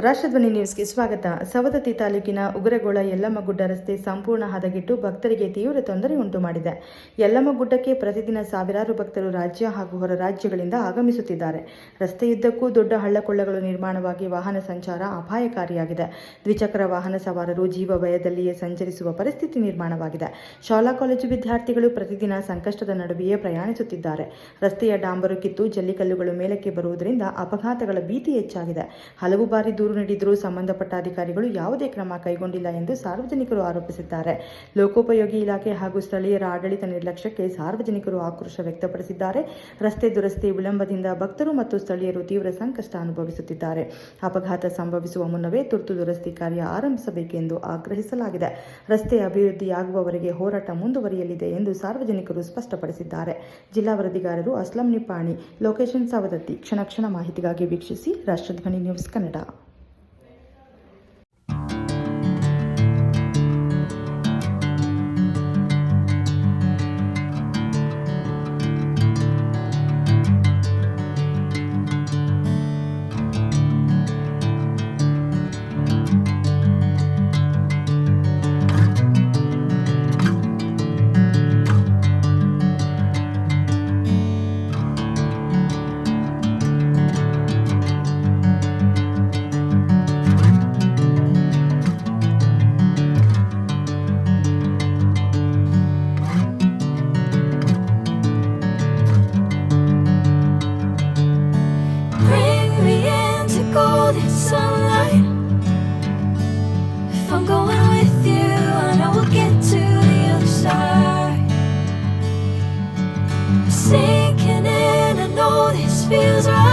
ರಾಷ್ಟ್ರಧ್ವನಿ ನ್ಯೂಸ್ಗೆ ಸ್ವಾಗತ. ಸವದತ್ತಿ ತಾಲೂಕಿನ ಉಗುರಗೋಳ ಯಲ್ಲಮ್ಮಗುಡ್ಡ ರಸ್ತೆ ಸಂಪೂರ್ಣ ಹದಗೆಟ್ಟು ಭಕ್ತರಿಗೆ ತೀವ್ರ ತೊಂದರೆ ಉಂಟು ಮಾಡಿದೆ. ಯಲ್ಲಮ್ಮಗುಡ್ಡಕ್ಕೆ ಪ್ರತಿದಿನ ಸಾವಿರಾರು ಭಕ್ತರು ರಾಜ್ಯ ಹಾಗೂ ಹೊರ ರಾಜ್ಯಗಳಿಂದ ಆಗಮಿಸುತ್ತಿದ್ದಾರೆ. ರಸ್ತೆಯುದ್ದಕ್ಕೂ ದೊಡ್ಡ ಹಳ್ಳಕೊಳ್ಳಗಳು ನಿರ್ಮಾಣವಾಗಿ ವಾಹನ ಸಂಚಾರ ಅಪಾಯಕಾರಿಯಾಗಿದೆ. ದ್ವಿಚಕ್ರ ವಾಹನ ಸವಾರರು ಜೀವ ಭಯದಲ್ಲಿಯೇ ಸಂಚರಿಸುವ ಪರಿಸ್ಥಿತಿ ನಿರ್ಮಾಣವಾಗಿದೆ. ಶಾಲಾ ಕಾಲೇಜು ವಿದ್ಯಾರ್ಥಿಗಳು ಪ್ರತಿದಿನ ಸಂಕಷ್ಟದ ನಡುವೆಯೇ ಪ್ರಯಾಣಿಸುತ್ತಿದ್ದಾರೆ. ರಸ್ತೆಯ ಡಾಂಬರು ಕಿತ್ತು ಜಲ್ಲಿಕಲ್ಲುಗಳು ಮೇಲಕ್ಕೆ ಬರುವುದರಿಂದ ಅಪಘಾತಗಳ ಭೀತಿ ಹೆಚ್ಚಾಗಿದೆ. ಹಲವು ಬಾರಿ ದೂರು ನೀಡಿದರೂ ಸಂಬಂಧಪಟ್ಟ ಅಧಿಕಾರಿಗಳು ಯಾವುದೇ ಕ್ರಮ ಕೈಗೊಂಡಿಲ್ಲ ಎಂದು ಸಾರ್ವಜನಿಕರು ಆರೋಪಿಸಿದ್ದಾರೆ. ಲೋಕೋಪಯೋಗಿ ಇಲಾಖೆ ಹಾಗೂ ಸ್ಥಳೀಯರ ಆಡಳಿತ ನಿರ್ಲಕ್ಷ್ಯಕ್ಕೆ ಸಾರ್ವಜನಿಕರು ಆಕ್ರೋಶ ವ್ಯಕ್ತಪಡಿಸಿದ್ದಾರೆ. ರಸ್ತೆ ದುರಸ್ತಿ ವಿಳಂಬದಿಂದ ಭಕ್ತರು ಮತ್ತು ಸ್ಥಳೀಯರು ತೀವ್ರ ಸಂಕಷ್ಟ ಅನುಭವಿಸುತ್ತಿದ್ದಾರೆ. ಅಪಘಾತ ಸಂಭವಿಸುವ ಮುನ್ನವೇ ತುರ್ತು ದುರಸ್ತಿ ಕಾರ್ಯ ಆರಂಭಿಸಬೇಕೆಂದು ಆಗ್ರಹಿಸಲಾಗಿದೆ. ರಸ್ತೆ ಅಭಿವೃದ್ಧಿಯಾಗುವವರೆಗೆ ಹೋರಾಟ ಮುಂದುವರಿಯಲಿದೆ ಎಂದು ಸಾರ್ವಜನಿಕರು ಸ್ಪಷ್ಟಪಡಿಸಿದ್ದಾರೆ. ಜಿಲ್ಲಾ ವರದಿಗಾರರು ಅಸ್ಲಂ ನಿಪಾಣಿ, ಲೊಕೇಶನ್ ಸವದತ್ತಿ. ಕ್ಷಣ ಕ್ಷಣ ಮಾಹಿತಿಗಾಗಿ ವೀಕ್ಷಿಸಿ Rashtradhwani news Kannada. Sunlight. If I'm going with you, I know we'll get to the other side. Sinking in, I know this feels right.